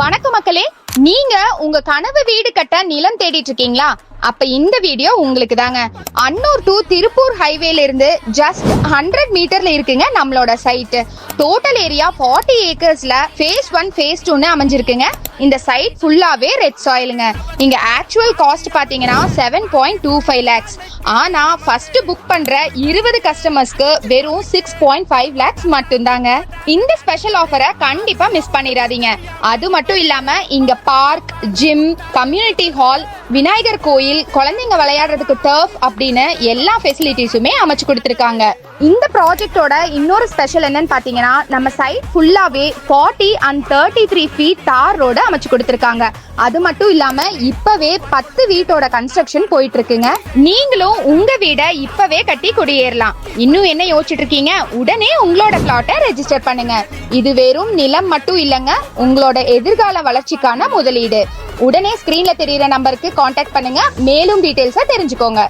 வணக்கம் மக்களே, நீங்க உங்க கனவு வீடு கட்ட நிலம் தேடிட்டு இருக்கீங்களா? அப்ப இந்த வீடியோ உங்களுக்கு தாங்க. அன்னூர் டு திருப்பூர் ஹைவேல இருந்து ஜஸ்ட் 100 மீட்டர்ல இருக்குங்க நம்மளோட சைட். டோட்டல் ஏரியா 40 ஏக்கர்ஸ்ல phase 1 phase 2ன்னு அமைஞ்சிருக்குங்க. இந்த சைட் ஃபுல்லாவே ரெட் சாயிலுங்க. இங்க ஆக்சுவல் காஸ்ட் பாத்தீங்கன்னா 7.25 lakhs. ஆனா ஃபர்ஸ்ட் புக் பண்ற 20 கஸ்டமர்ஸ்க்கு வெறும் 6.5 lakhs மட்டும்தாங்க. இந்த ஸ்பெஷல் ஆஃபரை கண்டிப்பா மிஸ் பண்ணிடாதீங்க. அது மட்டும் இல்லாம இங்க park, gym, community hall, Vinayagar கோயில், குழந்தைங்க விளையாடுறதுக்கு டர்ஃப் அப்படின்னு எல்லா ஃபெசிலிட்டிஸுமே அமைச்சு கொடுத்துருக்காங்க. இந்த ப்ராஜெக்டோட இன்னொரு ஸ்பெஷல் என்னன்னு பாத்தீங்கன்னா, நம்ம சைட் ஃபுல்லாவே 40 and 33 feet தார் ரோடு அமைச்சு கொடுத்துருக்காங்க. அது மட்டும் இல்லாம இப்பவே 10 வீட்டோட கன்ஸ்ட்ரக்ஷன் போயிட்டு இருக்குங்க. நீங்களும் உங்க வீடை இப்பவே கட்டி குடியேறலாம். இன்னும் என்ன யோசிச்சுட்டு இருக்கீங்க? உடனே உங்களோட பிளாட்டை ரெஜிஸ்டர் பண்ணுங்க. இது வெறும் நிலம் மட்டும் இல்லங்க, உங்களோட எதிர்கால வளர்ச்சிக்கான முதலீடு. உடனே ஸ்கிரீன்ல தெரியுற நம்பருக்கு கான்டாக்ட் பண்ணுங்க. மேலும் டீடைல்ஸை தெரிஞ்சுக்கோங்க.